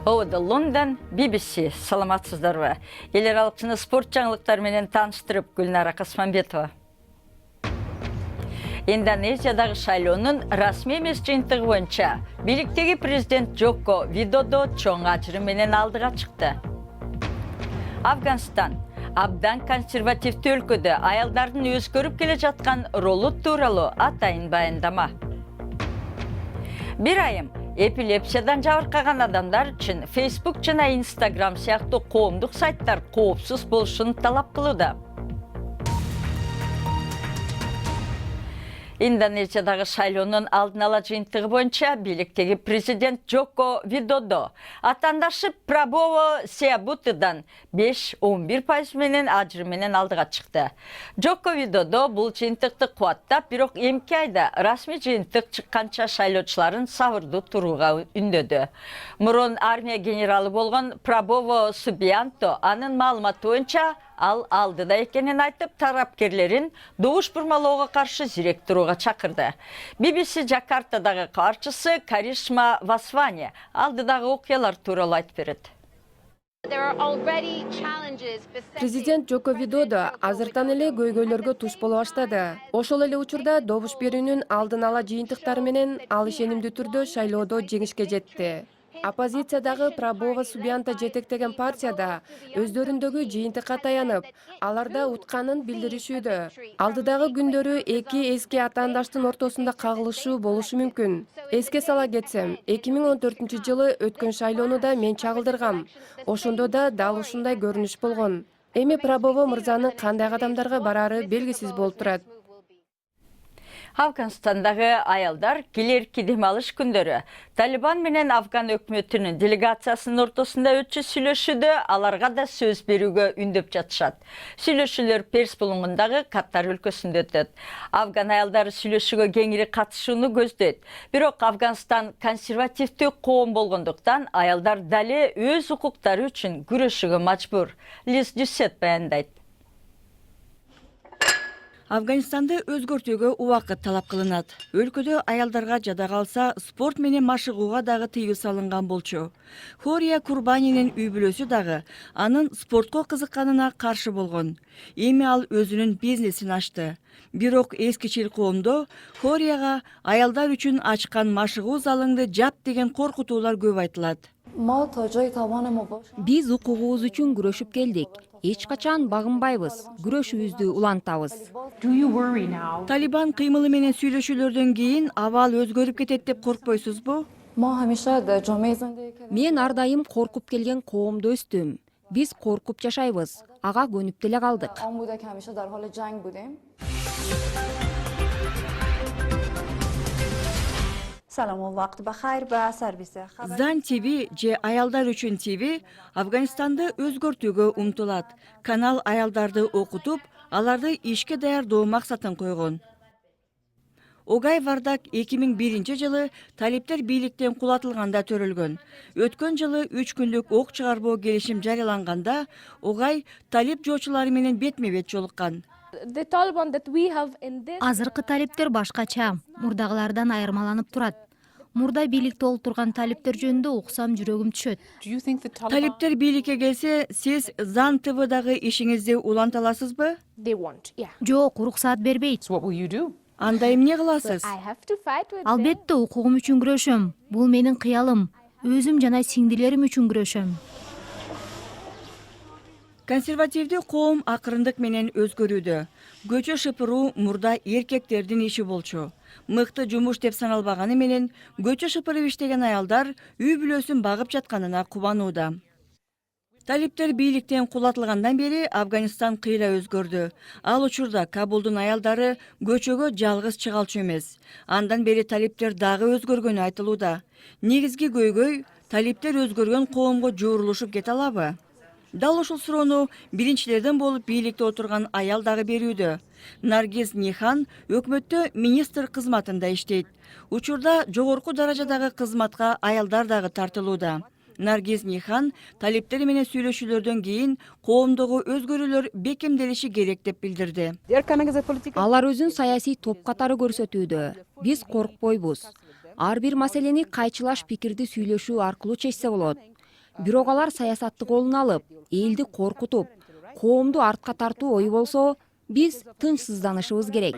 Оуды Лондон, BBC. Саламатсыздар ба? Елер алқысыны спорт жаңылықтар менен таныштырып, Гүлнара Қасманбетова. Индонезиядағы шайлоонун расмий эмес жыйынтыгы боюнча бийликтеги президент Джоко Видодо чоң ажыры менен алдыга чыкты. Афганстан абдан консервативдүү өлкөдө аялдардын өзгөрүп келе жаткан ролу тууралуу атайын баяндама. Бир айым эпилепсиядан жабыркаган адамдар үчүн Facebook жана Instagram сыяктуу коомдук сайттар коопсуз болушун талап кылууда. Индонезиядагы шайлоонун алдын ала жыйынтыгы боюнча бийликтеги президент Джоко Видодо атаандашы Прабово Субиантодан 5-11% менен ажыры менен алдыга чыкты. Джоко Видодо бул жыйынтыкты кубаттап, бирок эмки айда расмий жыйынтык чыкканча шайлоочуларын сабырдуу турууга үндөдү. Мурун армия генералы болгон Прабово Субианто анын маалыматы боюнча ал алдыда экенин айтып, тарапкерлерин добуш бурмалоого каршы зирек турууга чакырды. BBC Жакартадагы карчысы Каришма Васвани алдыдагы окуялар тууралуу айтып берет. Президент Джоко Видодо азыртан эле көйгөйлөргө туш боло баштады. Ошол эле учурда добуш берүүнүн алдын ала жыйынтыктары менен ал ишенимдүү түрдө шайлоодо жеңишке жетти. Оппозициядагы Прабово Субианто жетектеген партияда өздөрүндөгү жыйынтыкка таянып, аларда утканын билдиришүүдө. Алдыдагы күндөрү эки эски атаандаштын ортосунда кагылышуу болушу мүмкүн. Эске сала кетсем, 2014-жылы өткөн шайлоону да мен чагылдыргам. Ошондо да дал ушундай көрүнүш болгон. Эми Прабово мырзанын кандай кадамдарга барары белгисиз болуп турат. Афганстандагы аялдар келерки дем алыш күндөрү Талибан менен Афган өкмөтүнүн делегациясынын ортосунда өтчү сүйлөшүүдө аларга да сөз берүүгө үндөп жатышат. Сүйлөшүүлөр Перс булуңундагы Каттар өлкөсүндө өтөт. Афган аялдары сүйлөшүүгө кеңири катышууну көздөйт. Бирок Афганстан консервативдүү коом болгондуктан аялдар дали өз укуктары үчүн күрөшүүгө мажбур. Лиз Дюссет баяндайт. Афганистанды өзгөртүүгө убакыт талап кылынат. Өлкөдө аялдарга жада калса, спорт менен машыгууга дагы тыюу салынган болчу. Хория Курбанинин үй бүлөсү дагы анын спортко кызыкканына каршы болгон. Эми ал өзүнүн бизнесин ачты. Бирок эскичил коомдо Хорияга аялдар үчүн ачкан машыгуу залыңды жап деген коркутуулар көп айтылат. Биз укугубуз үчүн күрөшүп келдик. Эч качан багынбайбыз, күрөшүүбүздү улантабыз. Талибан кыймылы менен сүйлөшүүлөрдөн кийин абал өзгөрүп кетет деп коркпойсузбу? Мен ар дайым коркуп келген коомдо өстүм. Биз коркуп жашайбыз, ага көнүп деле калдык. Зан ТВ же аялдар үчүн ТВ Афганистанды өзгөртүүгө умтулат. Канал аялдарды окутуп, аларды ишке даярдоо максатын койгон. Огай Вардак 2001-жылы талиптер бийликтен кулатылганда төрөлгөн. Өткөн жылы 3 күндүк ок чыгарбоо келишим жарыяланганда, Огай талип жоочулары менен бетме-бет жолуккан. Азыркы талиптер башкача, мурдагылардан айырмаланып турат. Мурда бийликте олтурган талиптер жөнүндө уксам жүрөгүм түшөт. Талиптер бийликке келсе, сиз Зан ТВдагы ишиңизди уланта аласызбы? Жок, уруксаат бербейт. Анда эмне кыласыз? Албетте укугум үчүн күрөшөм. Бул менин кыялым. Өзүм жана сиңдилерим үчүн күрөшөм. Консервативдүү коом акырындык менен өзгөрүүдө. Көчө шыпыруу мурда эркектердин иши болчу. Мыкты жумуш деп саналбаганы менен көчө шыпырып иштеген аялдар үй бүлөсүн багып жатканына кубанууда. Талиптер бийликтен кулатылгандан бери Афганистан кыйла өзгөрдү. Ал учурда Кабулдун аялдары көчөгө жалгыз чыгалчу эмес. Андан бери талиптер дагы өзгөргөнү айтылууда. Негизги көйгөй талиптер өзгөргөн коомго жуурулушуп кете алабы? Дал ушул суроону биринчилерден болуп бийликте отурган аял дагы берүүдө. Наргиз Нихан өкмөттө министр кызматында иштейт. Учурда жогорку даражадагы кызматка аялдар дагы тартылууда. Наргиз Нихан талиптер менен сүйлөшүүлөрдөн кийин коомдогу өзгөрүүлөр бекемделиши керек деп билдирди. Алар өзүн саясий топ катары көрсөтүүдө. Биз коркпойбуз. Ар бир маселени кайчылаш пикирди сүйлөшүү аркылуу чечсе болот. Бирок алар саясатты колуна алып, элди коркутуп, коомду артка тартуу ою болсо, биз тынчсызданышыбыз керек.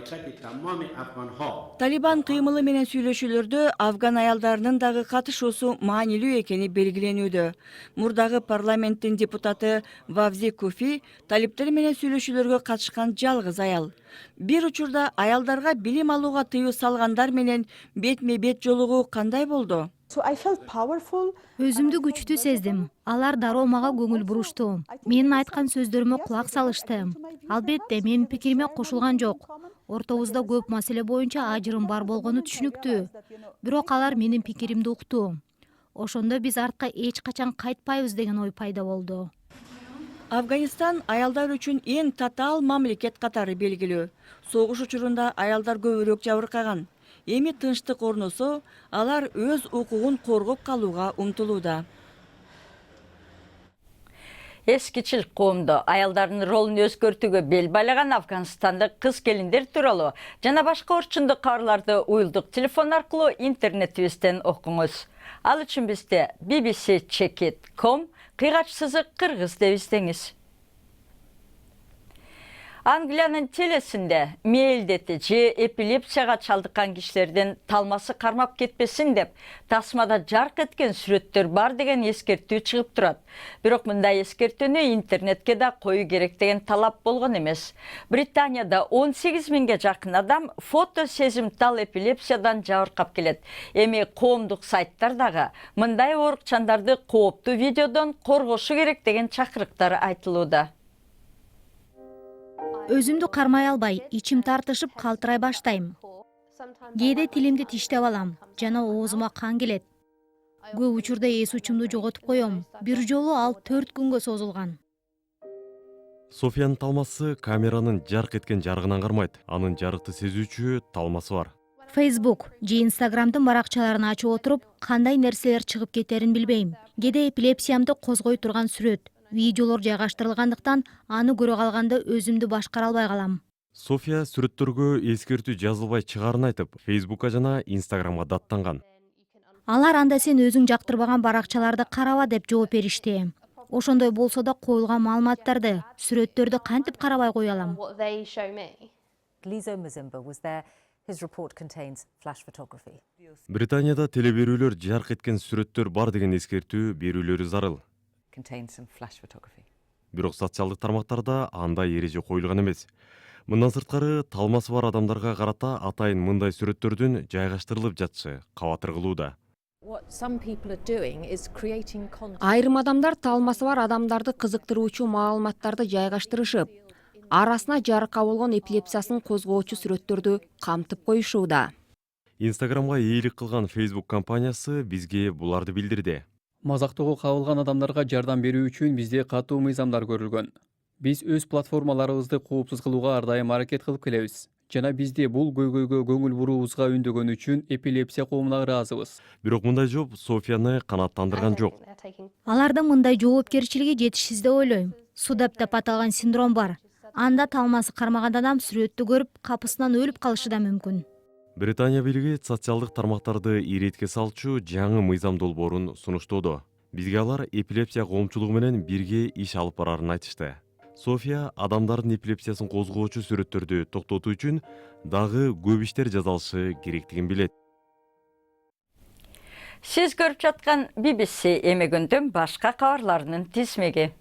Талибан кыймылы менен сүйлөшүүлөрдө афган аялдарынын дагы катышуусу маанилүү экени белгиленүүдө. Мурдагы парламенттин депутаты Вавзи Куфи талиптер менен сүйлөшүүлөргө катышкан жалгыз аял. Бир учурда аялдарга билим алууга тыюу салгандар менен бетме-бет жолугуу кандай болду? Өзүмдү күчтүү сездим. Алар дароо мага көңүл бурушту. Менин айткан сөздөрүмө кулак салышты. Албетте, менин пикириме кошулган жок. Ортобузда көп маселе боюнча ажырым бар болгону түшүнүктүү. Бирок алар менин пикиримди укту. Ошондо биз артка эч качан кайтпайбыз деген ой пайда болду. Афганистан аялдар үчүн эң татаал мамлекет катары белгилүү. Согуш учурунда аялдар көбүрөөк жабыркаган. Эми тынчтык орносо, алар өз укугун коргоп калууга умтулууда. Эскичил коомдо аялдардын ролун өзгөртүүгө бел байлаган афганстандык кыз келиндер тууралуу жана башка орчундук кабарларды уюлдук телефон аркылуу интернетибизден окуңуз. Ал үчүн бизде bbc-checkit.com кыйгач-кыргыз деп издеңиз. Англиянын телесинде мээлдети же эпилепсияга чалдыккан кишилердин талмасы кармап кетпесин деп тасмада жарк эткен сүрөттөр бар деген эскертүү чыгып турат. Бирок мындай эскертүүнү интернетке да коюу керек деген талап болгон эмес. Британияда 18 миңге жакын адам фото сезимтал эпилепсиядан жабыркап келет. Эми коомдук сайттар дагы мындай оорукчандарды кооптуу видеодон коргошу керек деген чакырыктар айтылууда. Өзүмдү кармай албай, ичим тартышып калтырай баштайм. Кээде тилимди тиштеп алам жана оозума кан келет. Көп учурда эс учумду жоготуп коем. Бир жолу ал 4 күнгө созулган. Софиянын талмасы камеранын жарк эткен жарыгынан кармайт. Анын жарыкты сезүүчү талмасы бар. Facebook же Instagramдын баракчаларын ачып отуруп, кандай нерселер чыгып кетерин билбейм. Кээде эпилепсиямды козгой турган сүрөт, видеолор жайгаштырылгандыктан аны көрө калганда өзүмдү башкара албай калам. София сүрөттөргө эскертүү жазылбай чыгаарын айтып, Facebookка жана Instagramга даттанган. Алар анда сен өзүң жактырбаган баракчаларды караба деп жооп беришти. Ошондой болсо да коюлган маалыматтарды, сүрөттөрдү кантип карабай кое алам? Lizo Mzimba was there. His report contains flash photography. Британияда телеберүүлөр жарк эткен сүрөттөр бар деген эскертүү берүүлөрү зарыл. Contains some flash photography. Бирок социалдык тармактарда андай эреже коюлган эмес. Мындан сырткары талмасы бар адамдарга карата атайын мындай сүрөттөрдүн жайгаштырылып жатышы кабатыр кылууда. What some people are doing is creating content. Айрым адамдар талмасы бар адамдарды кызыктыруучу маалыматтарды жайгаштырышып, арасына жарыкка болгон эпилепсиясын козгоочу сүрөттөрдү камтып коюшууда. Инстаграмга ээлик кылган Facebook компаниясы бизге буларды билдирди. Мазактоого кабылган адамдарга жардам берүү үчүн бизде катуу мыйзамдар көрүлгөн. Биз өз платформаларыбызды коопсуз кылууга ар дайым аракет кылып келебиз. Жана бизде бул көйгөйгө көңүл буруубузга үндөгөн үчүн эпилепсия коомуна ыраазыбыз. Бирок мындай жооп Софияны канааттандырган жок. Алардын мындай жоопкерчилиги жетишсиз деп ойлойм. СУДАП деп аталган синдром бар. Анда талмасы кармаган адам сүрөттү көрүп, капысынан өлүп калышы да мүмкүн. Британия бийлиги социалдык тармактарды иретке салчу жаңы мыйзам долбоорун сунуштоодо. Бизге алар эпилепсия коомчулугу менен бирге иш алып барарын айтышты. София адамдардын эпилепсиясын козгоочу сүрөттөрдү токтотуу үчүн дагы көп иштер жасалышы керектигин билет. Сиз көрүп жаткан BBC эми күндүн башка кабарларынын тизмеги.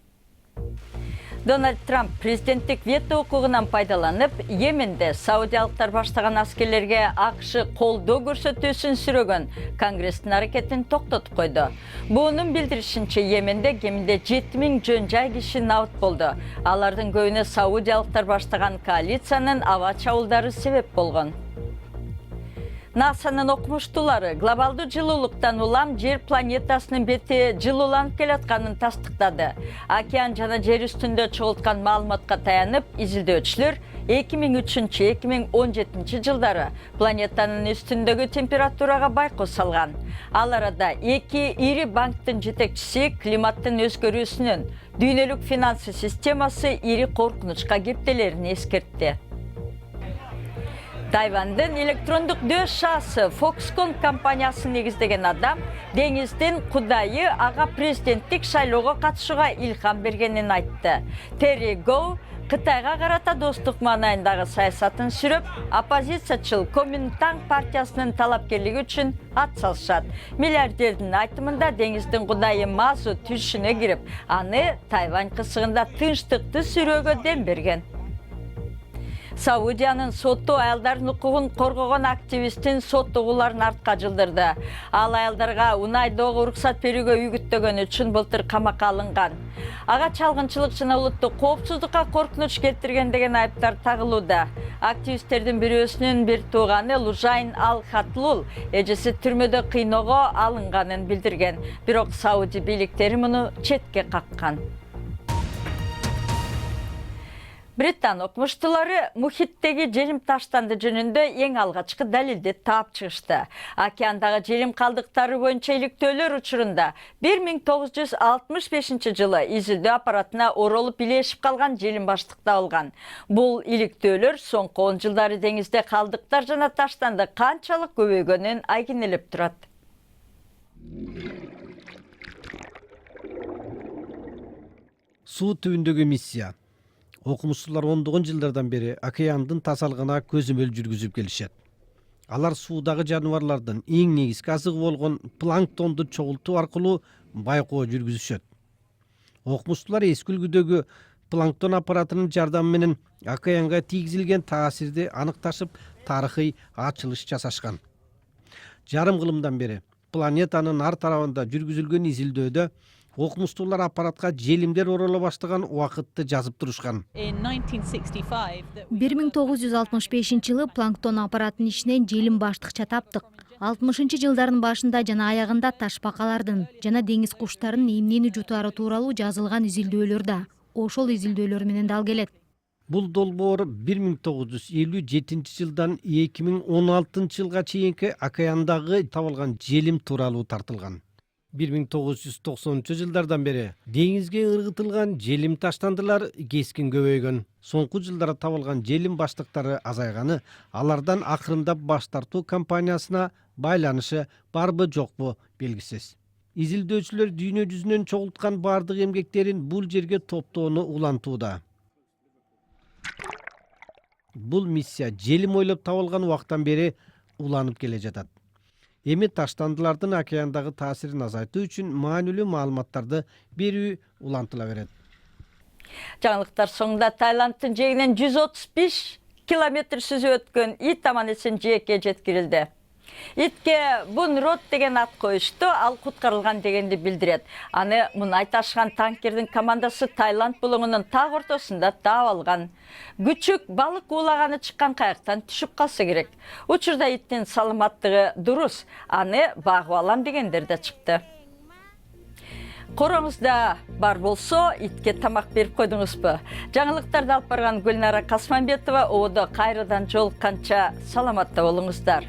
Дональд Трамп президенттик вето укугунан пайдаланып, Йеменде саудиялыктар баштаган аскерлерге АКШ колдоо көрсөтүүсүн сүрөгөн Конгресстин аракетин токтотуп койду. Буунун билдиришинче, Йеменде кеминде 7000 жөн жай киши набыт болду. Алардын көбүнө саудиялыктар баштаган коалициянын аба чабуулдары себеп болгон. НАСАнын окумуштуулары глобалдуу жылуулуктан улам жер планетасынын бети жылууланып келатканын тастыктады. Океан жана жер үстүндө чогулткан маалыматка таянып, изилдөөчүлөр 2003-2017 жылдары планетанын үстүндөгү температурага байкоо салган. Ал арада эки ири банктын жетекчиси климаттын өзгөрүүсүнүн дүйнөлүк финансы системасы ири коркунучка кептелерин эскертти. Тайвандын электрондук дөз шаасы Foxconn компаниясын негиздеген адам деңиздин кудайы ага президенттик шайлоого катышууга илхам бергенин айтты. Терри Гоу Кытайга карата достук маанайындагы саясатын сүрөп, оппозициячыл Коминтан партиясынын талапкерлиги үчүн ат салышат. Миллиардердин айтымында деңиздин кудайы Мазу түшүнө кирип, аны Тайвань кысыгында тынчтыкты сүрөөгө дем берген. Саудиянын соту аялдардын укугун коргогон активисттин соттогуларын артка жылдырды. Ал аялдарга унайдоого уруксат берүүгө үгүттөгөн үчүн былтыр камакка алынган. Ага чалгынчылык жана улуттук коопсуздукка коркунуч келтирген деген айыптар тагылууда. Активисттердин бирөөсүнүн бир тууганы Лужайн Ал-Хатлул эжеси түрмөдө кыйноого алынганын билдирген. Бирок Сауди бийликтери муну четке каккан. Британ окумуштуулары мухиттеги желим таштанды жөнүндө эң алгачкы далилди таап чыгышты. Океандагы желим калдыктары боюнча иликтөөлөр учурунда 1965 жылы изилдөө аппаратына оролуп илешип калган желим баштык табылган. Бул иликтөөлөр соңку 10 жылдары деңизде калдыктар жана таштанды канчалык көбөйгөнүн айгинелеп турат. Суу түбүндөгү миссия. Окумуштуулар ондогон жылдардан бери океандын тазалыгына көзөмөл жүргүзүп келишет. Алар суудагы жаныбарлардын эң негизги азыгы болгон планктонду чогултуу аркылуу байкоо жүргүзүшөт. Окумуштуулар эски үлгүдөгү планктон аппаратынын жардамы менен океанга тийгизилген таасирди аныкташып, тарыхый ачылыш жасашкан. Жарым кылымдан бери планетанын ар тарабында жүргүзүлгөн изилдөөдө окумуштуулар аппаратка желимдер орола баштаган убакытты жазып турушкан. 1965 жылы планктон аппаратынын ичинен желим баштыкча таптык. 60 жылдардын башында жана аягында ташбакалардын жана деңиз куштарынын эмнени жутаары тууралуу жазылган изилдөөлөр да ошол изилдөөлөр менен дал келет. Бул долбоор 1957 жылдан 2016 жылга чейинки океандагы табылган желим тууралуу тартылган. 1990 жылдардан бери деңизге ыргытылган желим таштандылар кескин көбөйгөн. Соңку жылдары табылган желим баштыктары азайганы алардан акырындап баш тартуу компаниясына байланышы барбы жокпу белгисиз. Изилдөөчүлөр дүйнө жүзүнөн чогулткан бардык эмгектерин бул жерге топтоону улантууда. Бул миссия желим ойлоп табылган убактан бери уланып келе жатат. Эми таштандылардын океандагы таасирин азайтуу үчүн маанилүү маалыматтарды берүү улантыла берет. Жаңылыктар соңунда Таиландтын жээгинен 135 километр сүзүп өткөн ит аман-эсен жээкке жеткирилди. Итке Бунрод деген ат коюшту, ал куткарылган дегенди билдирет. Аны мунай ташыган танкердин командасы Таиланд булуңунун так ортосунда таап алган. Күчүк балык уулаганы чыккан кайыктан түшүп калса керек. Учурда иттин саламаттыгы дурус, аны багып алам дегендер да чыкты. Короңузда бар болсо, итке тамак берип койдуңузбу? Жаңылыктарды алып барган Гүлнара Касманбетова, оодо кайрадан жолукканча саламатта болуңуздар.